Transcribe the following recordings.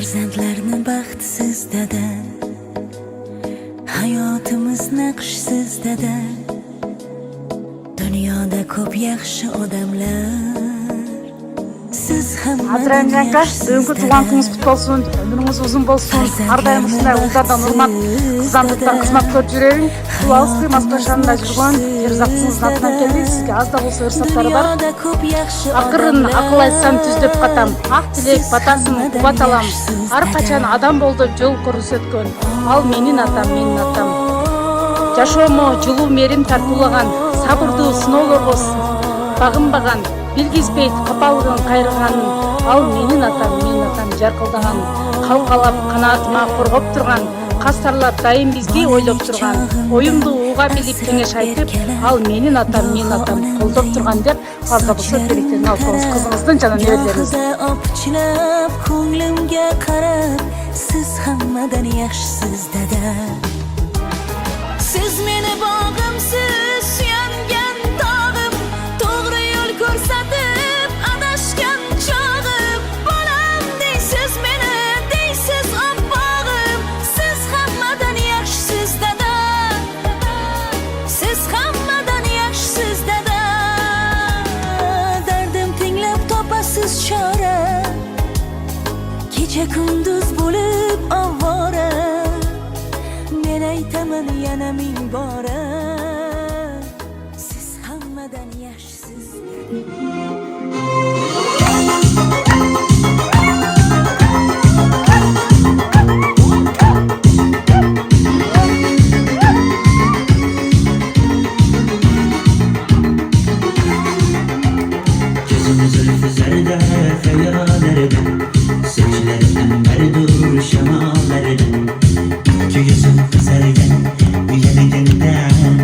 Farzandlarni baxtsiz dada, hayotimiz naqshsiz dada. Dunyoda ko'p yaxshi odamlar, siz hammadan yaxshisiz Бүгінгі туған күніңіз құтты болсын, өміріңіз ұзын болсын, әрдайым осындай ұлдардан ұрмат, қызғандықтан қызмат көріп жүрейін. Бұл алыс қимас қашанында жүрген Ерзақсыңыздың атынан келді, сізге аз да болса ұрсаттары бар. Ақырын ақыл айтсам түздеп қатам, ақ тілек батасын қуат алам. Әрқашан адам болды жол көрсеткен, ал менің атам. Жашоомо жылуу мерим тартуулаган, сабырдуу сыноолорго багынбаган, билгизбейт капалыгын кайрыганын, ал менин атам жаркылдаган, калкалап канаатыма коргоп турган, кастарлап дайым бизги ойлоп турган, оюмду уга билип кеңеш айтып, ал менин атам колдоп турган деп арда болсо тилектерин алып коюңуз кызыңыздын жана неберелериңиздин. Ko'nglimga qarab, siz hammadan yaxshisiz dada. Siz meni bog'imsiz, suyangan tog'im, to'g'ri yo'l ko'rsatib, adashgan chog'im. Bolam deysiz meni, deysiz oppog'im, siz hammadan yaxshisiz dada. Siz hammadan yaxshisiz dada. Dardim tinglab topasiz chora, kecha kunduz bo'lib ovora. Men aytaman yana ming bora, siz hammadan yaxshisiz. Gözüm zülfü zerde hayallerden, saçlarından merdur şemalerden. Gözüm kızarken, uyanıkından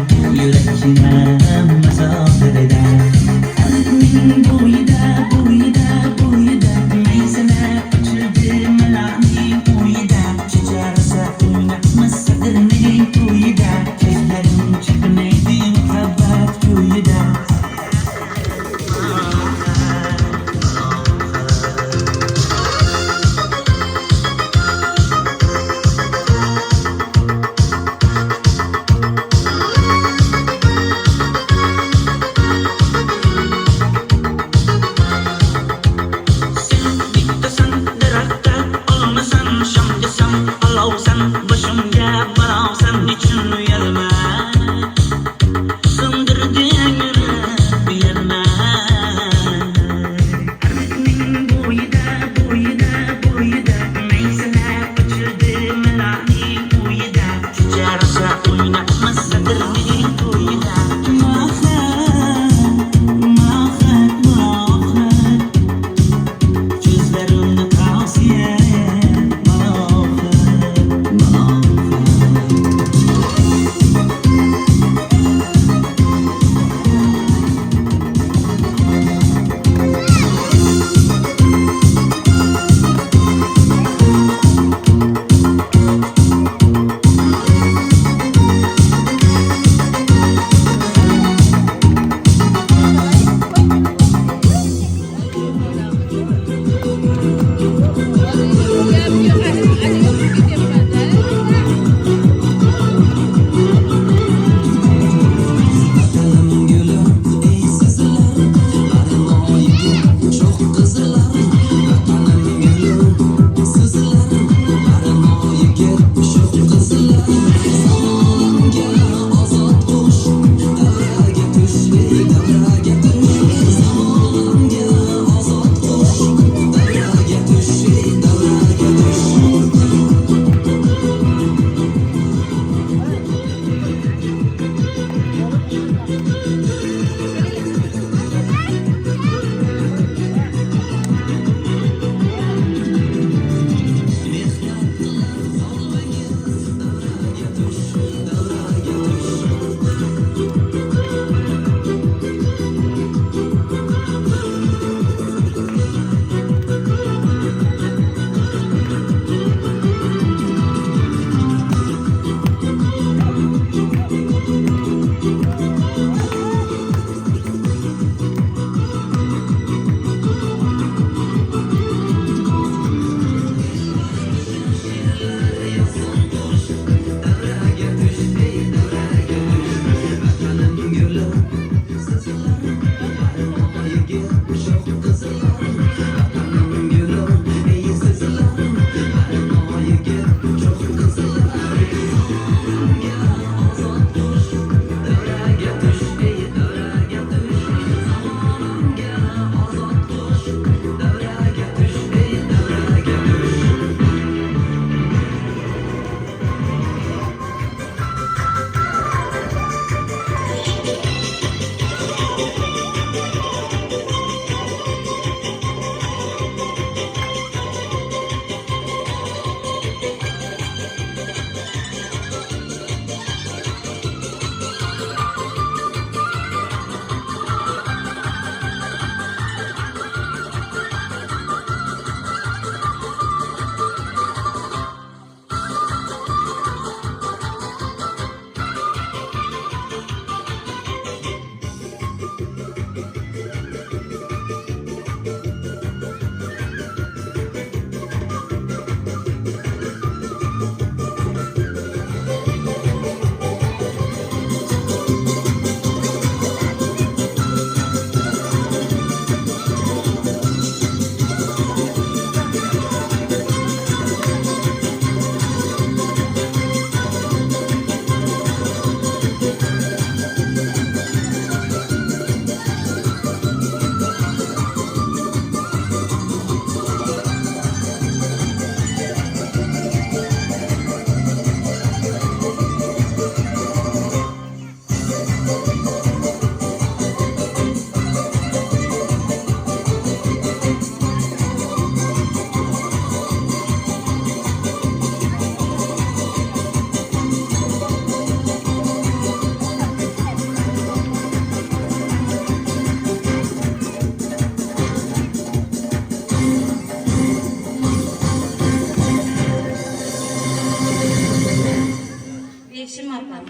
Ekşim Arkan.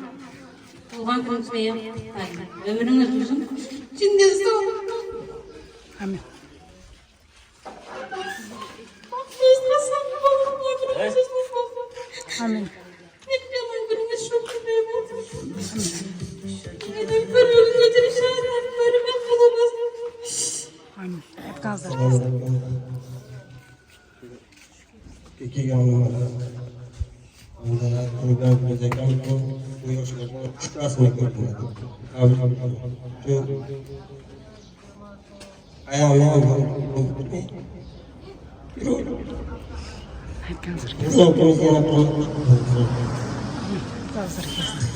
Tuğhan gününüz beyin. Ömrünüz uzun. Cindiniz sağ olun. Amin. Amin. Amin. Hep gazlar. İki yanımda onlara program yapacağım bu yaşlarda çıkasını gördüm. Abi çok ayağım Hep gazlar. Bizim kimse yana Gazlar kesin.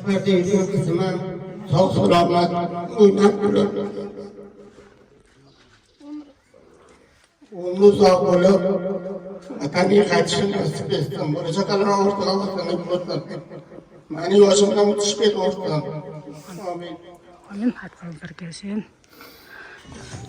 Verdiğim kızıma sağ rahmet oynattılar. Onu sağ olup Atanı kaçışın nasip etsin. Buraya kadar ortalamazsın. Mani yaşımdan müthiş bir ortam. Amin. Amin. Hep gazlar kesin.